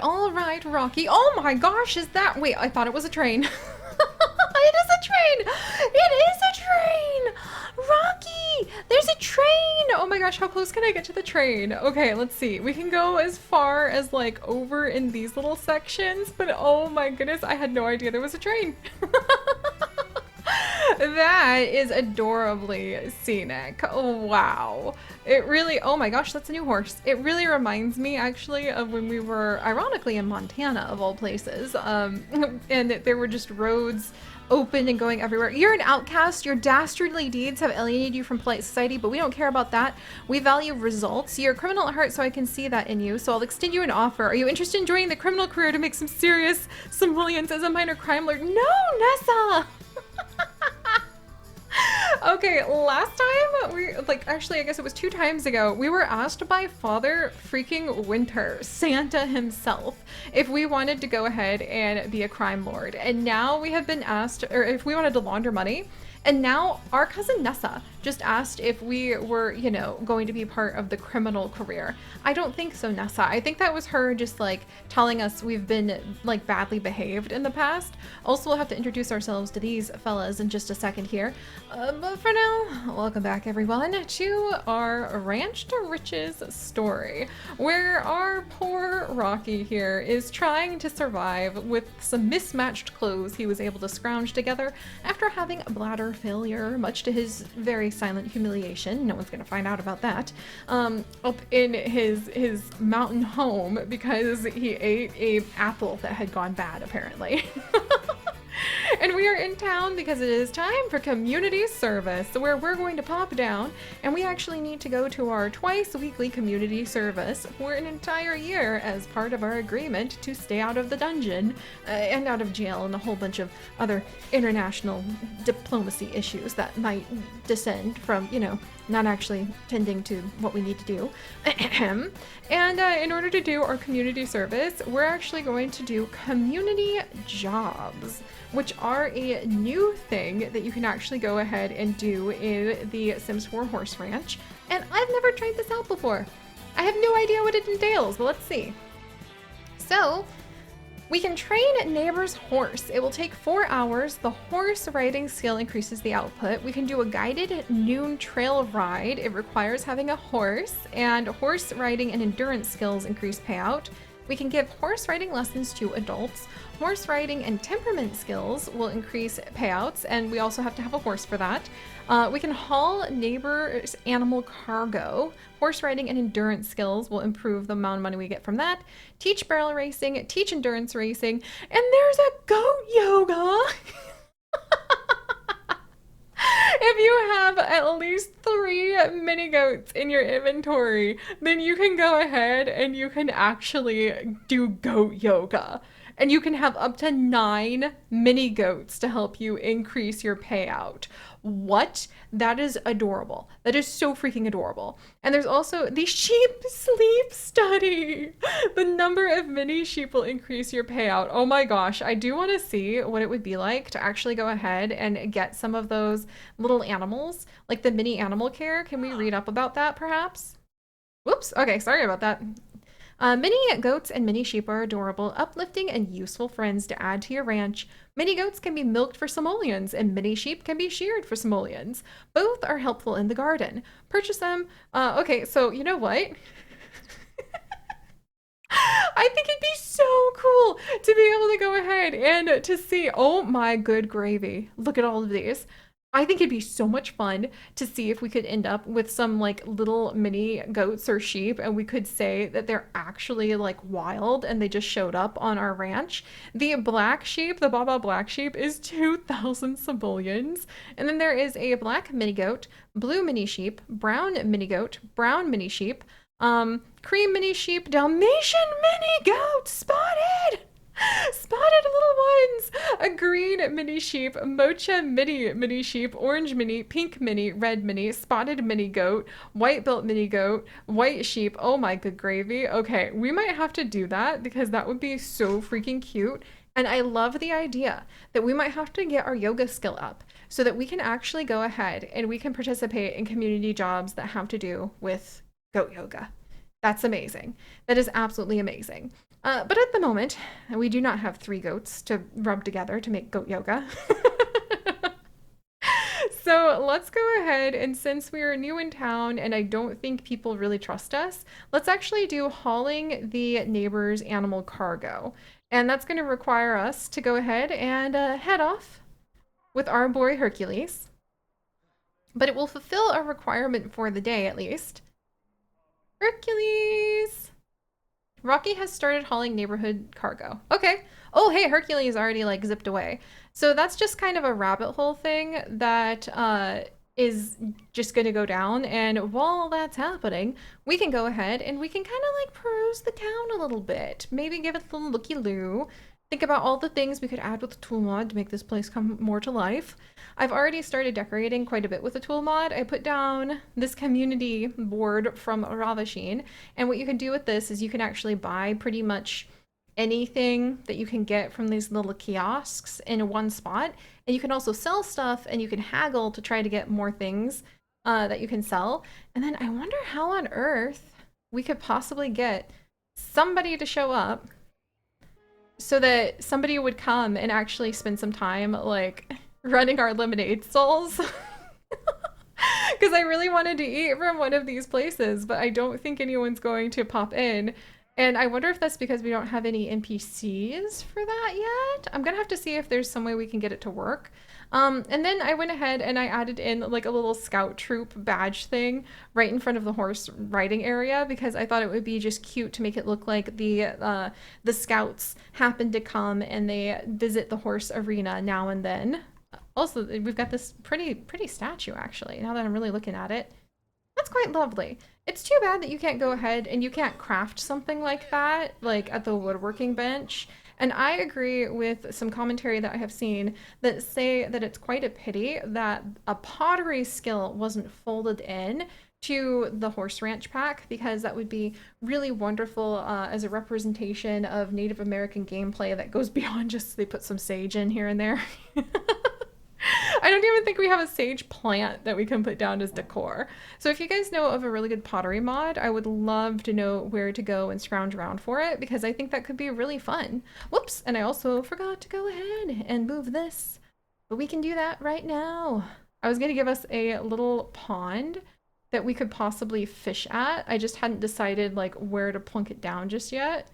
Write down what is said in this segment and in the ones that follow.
all right, Rocky. Oh my gosh, is that? Wait, I thought it was a train. It is a train. It is a train. Rocky, there's a train. Oh my gosh, how close can I get to the train? Okay, let's see. We can go as far as like over in these little sections, but oh my goodness, I had no idea there was a train. That is adorably scenic. Oh, wow. It really, oh my gosh, that's a new horse. It really reminds me actually of when we were, ironically, in Montana, of all places. And there were just roads open and going everywhere. You're an outcast. Your dastardly deeds have alienated you from polite society, but we don't care about that. We value results. You're a criminal at heart, so I can see that in you. So I'll extend you an offer. Are you interested in joining the criminal career to make some serious simoleons as a minor crime lord? No, Nessa! Okay, last time actually, I guess it was 2 times ago, we were asked by Father freaking Winter, Santa himself, if we wanted to go ahead and be a crime lord. And now we have been asked, or if we wanted to launder money. And now our cousin Nessa just asked if we were, going to be part of the criminal career. I don't think so, Nessa. I think that was her just like telling us we've been like badly behaved in the past. Also, we'll have to introduce ourselves to these fellas in just a second here. But for now, welcome back everyone to our Ranch to Riches story, where our poor Rocky here is trying to survive with some mismatched clothes he was able to scrounge together after having a bladder failure, much to his very silent humiliation. No one's gonna find out about that. Up in his mountain home because he ate a apple that had gone bad, apparently. And we are in town because it is time for community service, where we're going to pop down and we actually need to go to our twice weekly community service for an entire year as part of our agreement to stay out of the dungeon and out of jail and a whole bunch of other international diplomacy issues that might descend from, not actually tending to what we need to do. And in order to do our community service, we're actually going to do community jobs, which are a new thing that you can actually go ahead and do in the Sims 4 Horse Ranch. And I've never tried this out before. I have no idea what it entails, but let's see. So, we can train neighbor's horse. It will take 4 hours. The horse riding skill increases the output. We can do a guided noon trail ride. It requires having a horse, and horse riding and endurance skills increase payout. We can give horse riding lessons to adults. Horse riding and temperament skills will increase payouts, and we also have to have a horse for that. We can haul neighbor's animal cargo. Horse riding and endurance skills will improve the amount of money we get from that. Teach barrel racing, teach endurance racing, and there's a goat yoga. If you have at least 3 mini goats in your inventory, then you can go ahead and you can actually do goat yoga. And you can have up to 9 mini goats to help you increase your payout. What? That is adorable. That is so freaking adorable. And there's also the sheep sleep study. The number of mini sheep will increase your payout. Oh my gosh, I do want to see what it would be like to actually go ahead and get some of those little animals, like the mini animal care. Can we read up about that perhaps? Whoops, okay, sorry about that. Mini goats and mini sheep are adorable, uplifting, and useful friends to add to your ranch. Mini goats can be milked for simoleons, and mini sheep can be sheared for simoleons. Both are helpful in the garden. Purchase them. Okay, so you know what? I think it'd be so cool to be able to go ahead and to see, oh my good gravy. Look at all of these. I think it'd be so much fun to see if we could end up with some like little mini goats or sheep and we could say that they're actually like wild and they just showed up on our ranch. The black sheep, the Baba black sheep, is 2,000 simoleons. And then there is a black mini goat, blue mini sheep, brown mini goat, brown mini sheep, cream mini sheep, Dalmatian mini goat, spotted! Spotted little ones! A green mini sheep, mocha mini sheep, orange mini, pink mini, red mini, spotted mini goat, white belt mini goat, white sheep. Oh my good gravy. Okay, we might have to do that because that would be so freaking cute. And I love the idea that we might have to get our yoga skill up so that we can actually go ahead and we can participate in community jobs that have to do with goat yoga. That's amazing. That is absolutely amazing. But at the moment, we do not have three goats to rub together to make goat yoga. So let's go ahead, and since we are new in town and I don't think people really trust us, let's actually do hauling the neighbor's animal cargo. And that's going to require us to go ahead and head off with our boy Hercules. But it will fulfill a requirement for the day at least. Hercules! Rocky has started hauling neighborhood cargo. Okay. Oh, hey, Hercules already like zipped away. So that's just kind of a rabbit hole thing that is just going to go down. And while that's happening, we can go ahead and we can kind of like peruse the town a little bit. Maybe give it a little looky-loo. Think about all the things we could add with the tool mod to make this place come more to life. I've already started decorating quite a bit with the tool mod. I put down this community board from Ravasheen, and what you can do with this is you can actually buy pretty much anything that you can get from these little kiosks in one spot, and you can also sell stuff and you can haggle to try to get more things that you can sell. And then I wonder how on earth we could possibly get somebody to show up so that somebody would come and actually spend some time like running our lemonade stalls. Because I really wanted to eat from one of these places, but I don't think anyone's going to pop in. And I wonder if that's because we don't have any NPCs for that yet. I'm gonna have to see if there's some way we can get it to work. And then I went ahead and I added in like a little scout troop badge thing right in front of the horse riding area because I thought it would be just cute to make it look like the scouts happen to come and they visit the horse arena now and then. Also, we've got this pretty statue actually. Now that I'm really looking at it, that's quite lovely. It's too bad that you can't go ahead and you can't craft something like that, like at the woodworking bench. And I agree with some commentary that I have seen that say that it's quite a pity that a pottery skill wasn't folded in to the horse ranch pack because that would be really wonderful as a representation of Native American gameplay that goes beyond just they put some sage in here and there. I don't even think we have a sage plant that we can put down as decor. So if you guys know of a really good pottery mod, I would love to know where to go and scrounge around for it because I think that could be really fun. Whoops, and I also forgot to go ahead and move this, but we can do that right now. I was going to give us a little pond that we could possibly fish at. I just hadn't decided like where to plunk it down just yet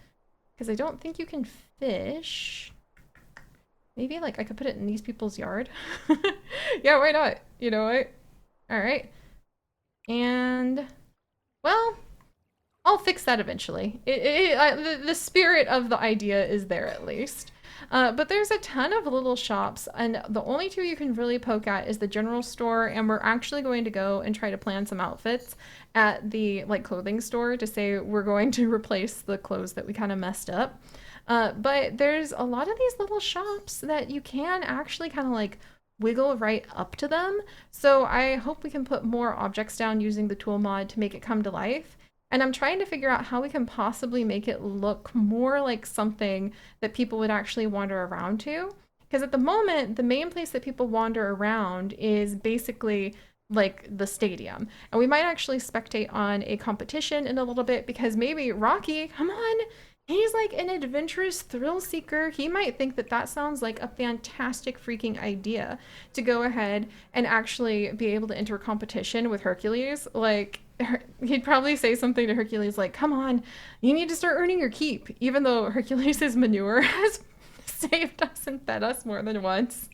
because I don't think you can fish. Maybe like I could put it in these people's yard. Yeah, why not? You know what? All right. And well, I'll fix that eventually. The spirit of the idea is there at least. But there's a ton of little shops, and the only two you can really poke at is the general store, and we're actually going to go and try to plan some outfits at the like clothing store to say we're going to replace the clothes that we kind of messed up. But there's a lot of these little shops that you can actually kind of like wiggle right up to them. So I hope we can put more objects down using the tool mod to make it come to life. And I'm trying to figure out how we can possibly make it look more like something that people would actually wander around to. Because at the moment, the main place that people wander around is basically like the stadium. And we might actually spectate on a competition in a little bit because maybe Rocky, come on, he's like an adventurous thrill seeker. He might think that that sounds like a fantastic freaking idea to go ahead and actually be able to enter a competition with Hercules. Like, he'd probably say something to Hercules like, come on, you need to start earning your keep, even though Hercules' manure has saved us and fed us more than once.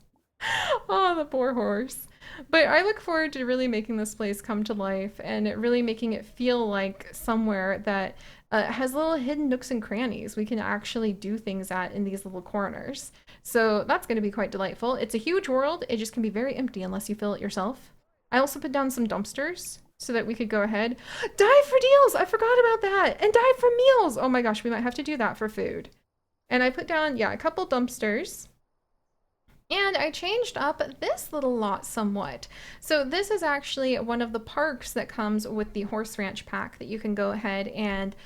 Oh, the poor horse. But I look forward to really making this place come to life and really making it feel like somewhere that has little hidden nooks and crannies we can actually do things at in these little corners. So that's going to be quite delightful. It's a huge world. It just can be very empty unless you fill it yourself. I also put down some dumpsters so that we could go ahead. Dive for deals! I forgot about that! And dive for meals! Oh my gosh, we might have to do that for food. And I put down, yeah, a couple dumpsters. And I changed up this little lot somewhat. So this is actually one of the parks that comes with the horse ranch pack that you can go ahead and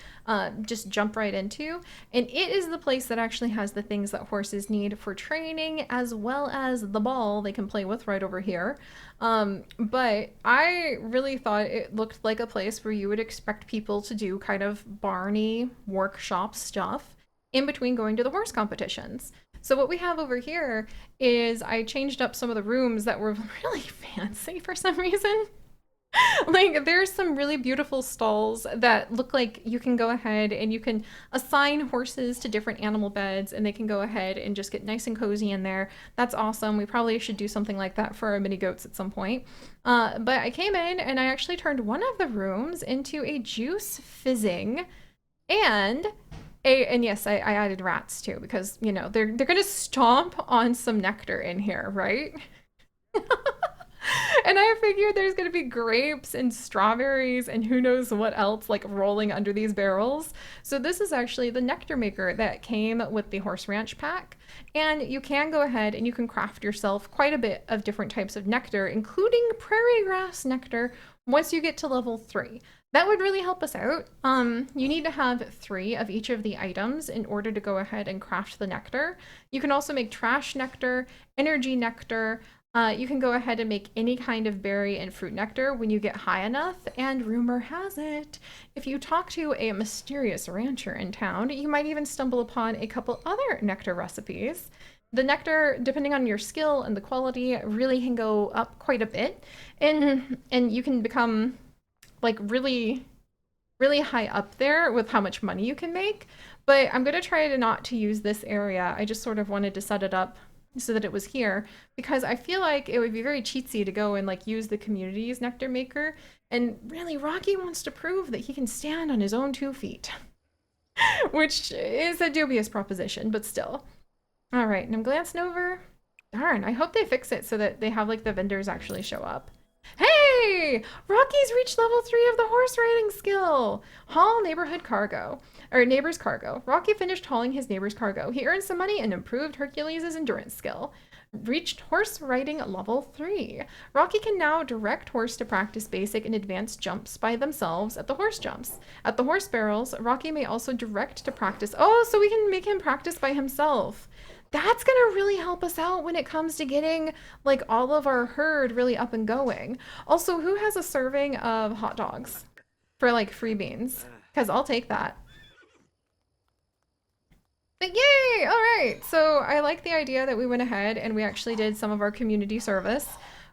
just jump right into. And it is the place that actually has the things that horses need for training, as well as the ball they can play with right over here. But I really thought it looked like a place where you would expect people to do kind of barney workshop stuff in between going to the horse competitions. So what we have over here is I changed up some of the rooms that were really fancy for some reason. Like there's some really beautiful stalls that look like you can go ahead and you can assign horses to different animal beds and they can go ahead and just get nice and cozy in there. That's awesome. We probably should do something like that for our mini goats at some point. But I came in and I actually turned one of the rooms into a juice fizzing and and yes, I added rats too because you know they're gonna stomp on some nectar in here, right? And I figured there's gonna be grapes and strawberries and who knows what else like rolling under these barrels. So this is actually the nectar maker that came with the horse ranch pack. And you can go ahead and you can craft yourself quite a bit of different types of nectar, including prairie grass nectar once you get to level 3. That would really help us out. You need to have 3 of each of the items in order to go ahead and craft the nectar. You can also make trash nectar, energy nectar. You can go ahead and make any kind of berry and fruit nectar when you get high enough. And rumor has it, if you talk to a mysterious rancher in town, you might even stumble upon a couple other nectar recipes. The nectar, depending on your skill and the quality, really can go up quite a bit. And you can become like really really high up there with how much money you can make. But I'm going to try to not to use this area. I just sort of wanted to set it up so that it was here because I feel like it would be very cheatsy to go and like use the community's nectar maker. And really Rocky wants to prove that he can stand on his own 2 feet, which is a dubious proposition, but still. All right, and I'm glancing over. Darn, I hope they fix it so that they have like the vendors actually show up. Hey! Rocky's reached level 3 of the horse riding skill! Haul neighborhood cargo. Or neighbor's cargo. Rocky finished hauling his neighbor's cargo. He earned some money and improved Hercules' endurance skill. Reached horse riding level 3. Rocky can now direct horse to practice basic and advanced jumps by themselves at the horse jumps. At the horse barrels, Rocky may also direct to practice. Oh, so we can make him practice by himself. That's gonna really help us out when it comes to getting like all of our herd really up and going. Also, who has a serving of hot dogs for like free beans? Because I'll take that. But yay! All right. So I like the idea that we went ahead and we actually did some of our community service.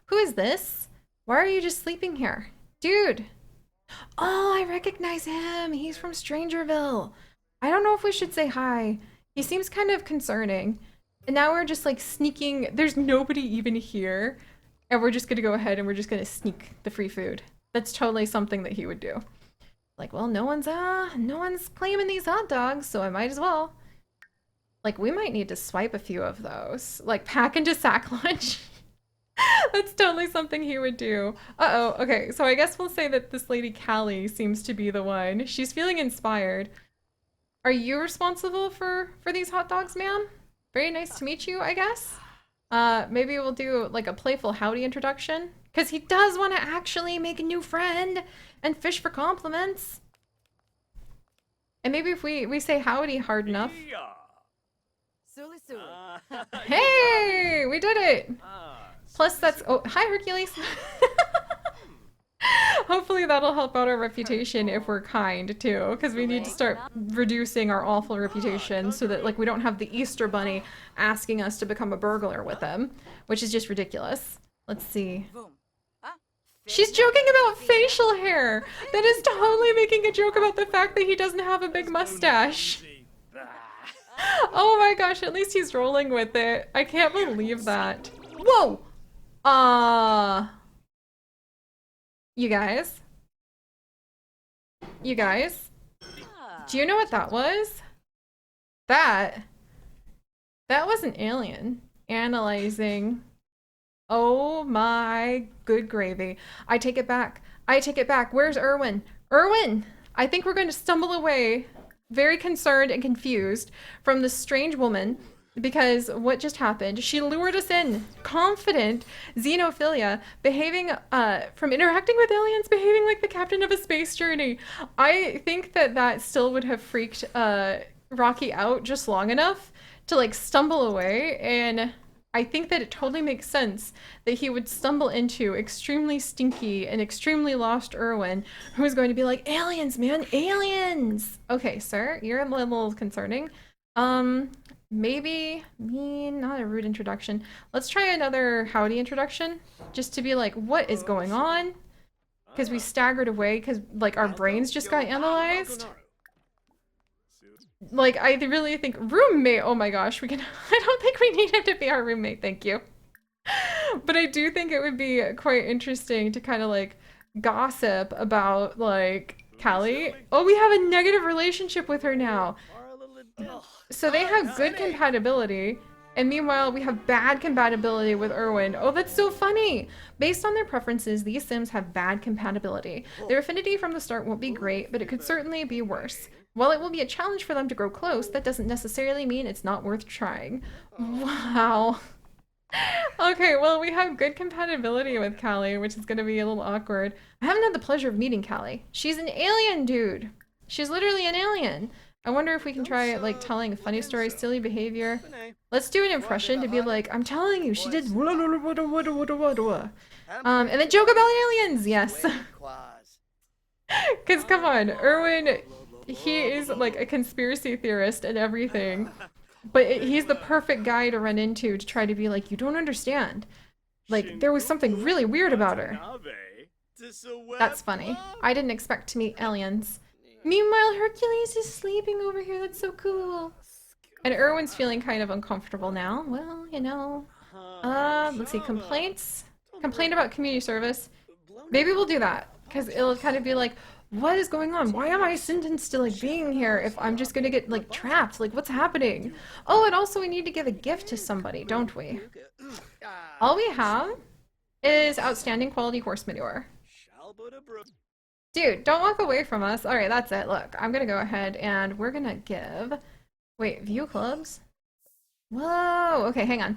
Who is this? Why are you just sleeping here? Dude. Oh, I recognize him. He's from Strangerville. I don't know if we should say hi. He seems kind of concerning. And now we're just like sneaking. There's nobody even here. And we're just going to go ahead and we're just going to sneak the free food. That's totally something that he would do. Like, well, no one's claiming these hot dogs, so I might as well. Like, we might need to swipe a few of those. Like, pack into sack lunch. That's totally something he would do. Uh-oh, okay, so I guess we'll say that this lady Callie seems to be the one. She's feeling inspired. Are you responsible for these hot dogs, ma'am? Very nice to meet you, I guess. Maybe we'll do like a playful howdy introduction. Because he does want to actually make a new friend and fish for compliments. And maybe if we say howdy hard enough. Hey, we did it. Plus that's, oh, hi Hercules. Hopefully that'll help out our reputation if we're kind too, because we need to start reducing our awful reputation so that like we don't have the Easter Bunny asking us to become a burglar with him, which is just ridiculous. Let's see. She's joking about facial hair. That is totally making a joke about the fact that he doesn't have a big mustache. Oh my gosh, at least he's rolling with it. I can't believe that. Whoa! You guys? You guys? Do you know what that was? That was an alien analyzing. Oh my good gravy. I take it back. I take it back. Where's Erwin? Erwin! I think we're going to stumble away, very concerned and confused, from this strange woman Because what just happened? She lured us in, confident xenophilia, behaving, from interacting with aliens, behaving like the captain of a space journey. I think that that still would have freaked Rocky out just long enough to like stumble away, and I think that it totally makes sense that he would stumble into extremely stinky and extremely lost Erwin, who is going to be like, aliens, man, aliens! Okay, sir, you're a little concerning. Um, Maybe not a rude introduction. Let's try another howdy introduction, just to be like, what is going on? Because we staggered away because like our brains just got analyzed. Like I really think roommate. Oh my gosh, we can. I don't think we need him to be our roommate. Thank you. But I do think it would be quite interesting to kind of like gossip about like Callie. Oh, we have a negative relationship with her now. So they have good compatibility, and meanwhile we have bad compatibility with Erwin. Oh, that's so funny! Based on their preferences, these Sims have bad compatibility. Their affinity from the start won't be great, but it could certainly be worse. While it will be a challenge for them to grow close, that doesn't necessarily mean it's not worth trying. Wow. Okay, well, we have good compatibility with Callie, which is going to be a little awkward. I haven't had the pleasure of meeting Callie. She's an alien, dude. She's literally an alien. I wonder if we can try, like, telling a funny story, silly behavior. Let's do an impression to be like, I'm telling you, she did and then joke about aliens, yes. Because, come on, Erwin, he is, like, a conspiracy theorist and everything. But he's the perfect guy to run into to try to be like, you don't understand. Like, there was something really weird about her. That's funny. I didn't expect to meet aliens. Meanwhile, Hercules is sleeping over here. That's so cool. And Erwin's feeling kind of uncomfortable now. Well, you know. Let's see. Complaints? Complain about community service. Maybe we'll do that. Because it'll kind of be like, what is going on? Why am I sentenced to like being here if I'm just gonna get like trapped? Like what's happening? Oh, and also we need to give a gift to somebody, don't we? All we have is outstanding quality horse manure. Dude, don't walk away from us. Alright, that's it. Look, I'm gonna go ahead and we're gonna give... Wait, view clubs? Whoa! Okay, hang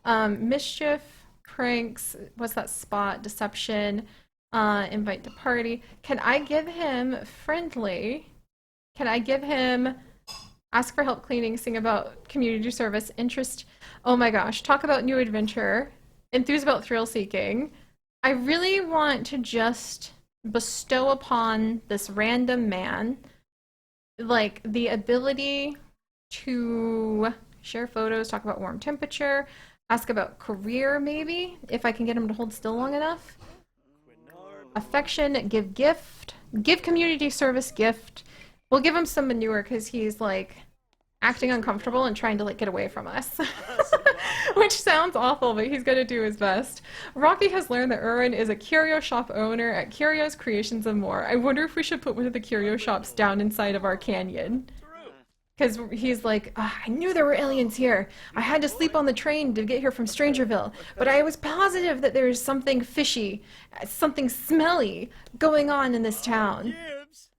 on. Mischief, pranks, what's that spot? Deception. Invite to party. Can I give him friendly? Can I give him ask for help cleaning, sing about community service, interest? Oh my gosh, talk about new adventure, enthuse about thrill seeking. I really want to just bestow upon this random man like the ability to share photos, talk about warm temperature, ask about career maybe, if I can get him to hold still long enough. Affection, give gift, give community service gift. We'll give him some manure because he's like acting uncomfortable and trying to like get away from us. Which sounds awful, but he's gonna do his best. Rocky has learned that Erwin is a curio shop owner at Curio's Creations and More. I wonder if we should put one of the curio shops down inside of our canyon. Because he's like, I knew there were aliens here. I had to sleep on the train to get here from Strangerville. But I was positive that there's something fishy, something smelly going on in this town.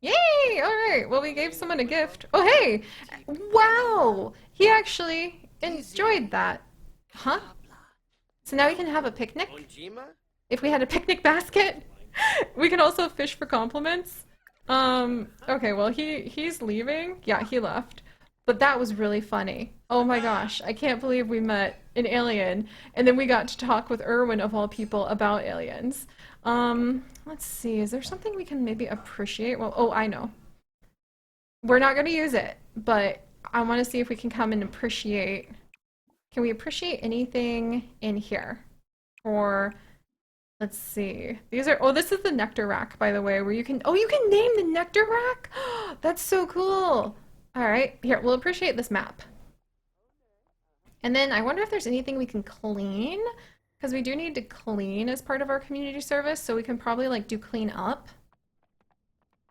Yay! Alright, well we gave someone a gift. Oh hey! Wow! He actually enjoyed that. Huh? So now we can have a picnic? If we had a picnic basket? We can also fish for compliments. Okay, well he's leaving. Yeah, he left. But that was really funny. Oh my gosh, I can't believe we met an alien and then we got to talk with Erwin of all people about aliens. Let's see, is there something we can maybe appreciate? Well, oh, I know. We're not gonna use it, but I want to see if we can come and appreciate. Can we appreciate anything in here? Or let's see. These are, oh, this is the Nectar rack, by the way, where you can, oh, you can name the Nectar rack? That's so cool. All right, here, we'll appreciate this map. And then I wonder if there's anything we can clean, because we do need to clean as part of our community service, so we can probably like do clean up.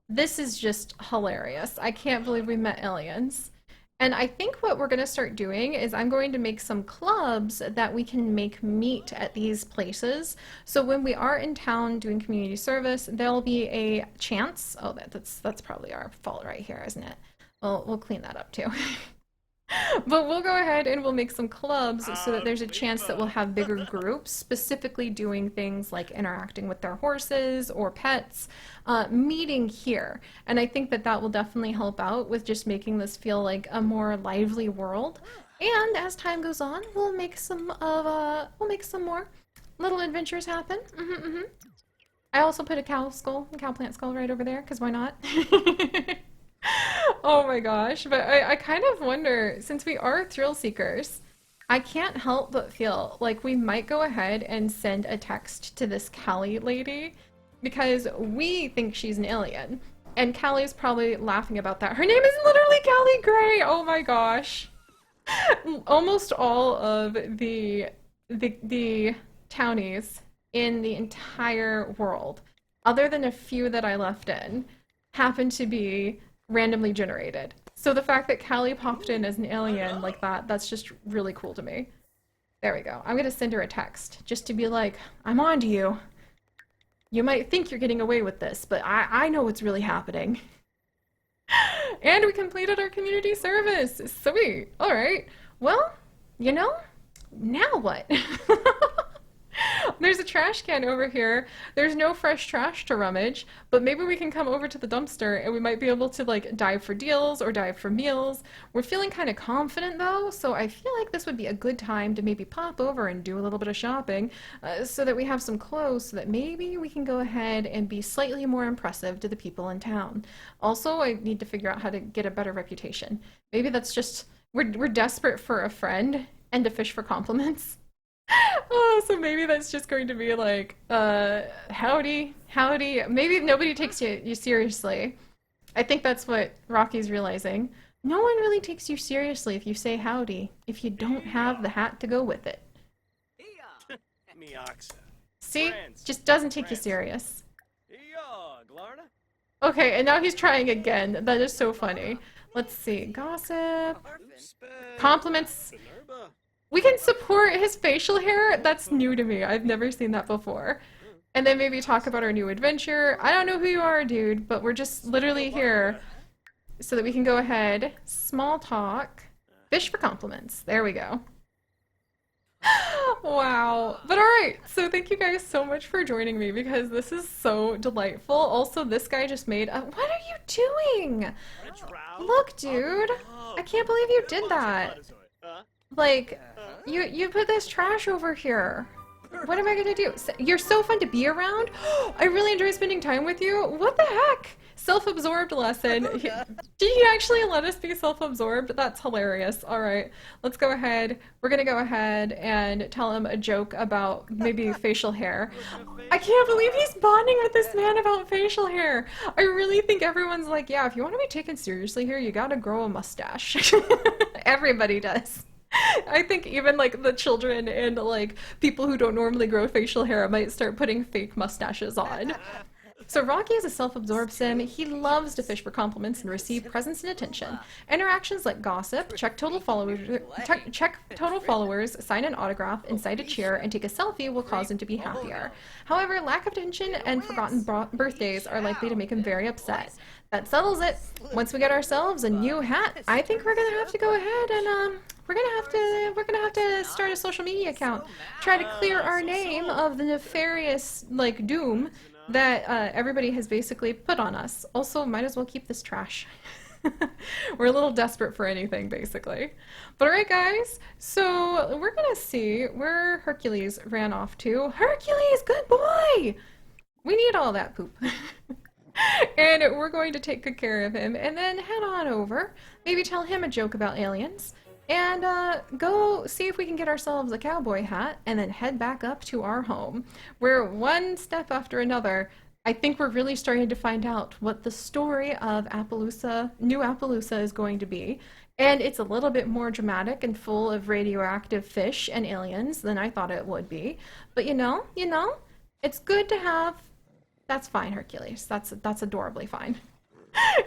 This is just hilarious. I can't believe we met aliens. And I think what we're going to start doing is I'm going to make some clubs that we can make meet at these places. So when we are in town doing community service, there'll be a chance. Oh, that's probably our fault right here, isn't it? Well, we'll clean that up too. But we'll go ahead and we'll make some clubs so that there's a chance that we'll have bigger groups specifically doing things like interacting with their horses or pets, meeting here. And I think that that will definitely help out with just making this feel like a more lively world. And as time goes on, we'll make some more little adventures happen. I also put a cow plant skull right over there, because why not? Oh my gosh, but I kind of wonder, since we are thrill seekers, I can't help but feel like we might go ahead and send a text to this Callie lady because we think she's an alien. And Callie's probably laughing about that. Her name is literally Callie Gray! Oh my gosh. Almost all of the townies in the entire world, other than a few that I left in, happen to be randomly generated. So the fact that Callie popped in as an alien like that, that's just really cool to me. There we go. I'm gonna send her a text just to be like, I'm on to you. You might think you're getting away with this, but I know what's really happening. And we completed our community service. Sweet. All right. Well, you know, now what? There's a trash can over here. There's no fresh trash to rummage, but maybe we can come over to the dumpster and we might be able to like dive for deals or dive for meals. We're feeling kind of confident though, so I feel like this would be a good time to maybe pop over and do a little bit of shopping so that we have some clothes so that maybe we can go ahead and be slightly more impressive to the people in town. Also, I need to figure out how to get a better reputation. Maybe that's just, we're desperate for a friend and to fish for compliments. Oh, so maybe that's just going to be like, howdy, howdy. Maybe nobody takes you seriously. I think that's what Rocky's realizing. No one really takes you seriously if you say howdy, if you don't have the hat to go with it. See? Just doesn't take you serious. Okay, and now he's trying again. That is so funny. Let's see. Gossip. Compliments. We can support his facial hair? That's new to me. I've never seen that before. And then maybe talk about our new adventure. I don't know who you are, dude, but we're just literally here so that we can go ahead. Small talk. Fish for compliments. There we go. Wow. But alright, so thank you guys so much for joining me because this is so delightful. Also, this guy just made a— what are you doing? Look, dude. I can't believe you did that. Like, you put this trash over here. What am I gonna do? You're so fun to be around. I really enjoy spending time with you. What the heck? Self-absorbed lesson. Did he actually let us be self-absorbed? That's hilarious. All right, let's go ahead. We're gonna go ahead and tell him a joke about maybe facial hair. I can't believe he's bonding with this man about facial hair. I really think everyone's like, yeah, if you want to be taken seriously here, you gotta grow a mustache. Everybody does. I think even like the children and like people who don't normally grow facial hair might start putting fake mustaches on. So Rocky is a self-absorbed sim. He loves to fish for compliments and receive presents and attention. Interactions like gossip, check total followers, sign an autograph, incite a cheer, and take a selfie will cause him to be happier. However, lack of attention and forgotten birthdays are likely to make him very upset. That settles it. Once we get ourselves a new hat, I think we're gonna have to go ahead and we're gonna have to start a social media account. Try to clear our name of the nefarious like doom that everybody has basically put on us. Also, might as well keep this trash. We're a little desperate for anything, basically. But alright guys, so we're gonna see where Hercules ran off to. Hercules, good boy! We need all that poop. And we're going to take good care of him and then head on over, maybe tell him a joke about aliens, and go see if we can get ourselves a cowboy hat and then head back up to our home, where one step after another, I think we're really starting to find out what the story of Appaloosa, New Appaloosa is going to be. And it's a little bit more dramatic and full of radioactive fish and aliens than I thought it would be. But you know, it's good to have— that's fine, Hercules. That's adorably fine.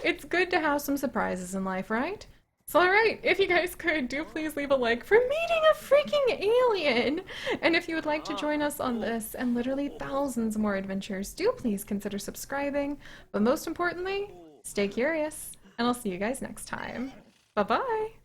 It's good to have some surprises in life, right? So alright, if you guys could, do please leave a like for meeting a freaking alien! And if you would like to join us on this and literally thousands more adventures, do please consider subscribing. But most importantly, stay curious, and I'll see you guys next time. Bye-bye!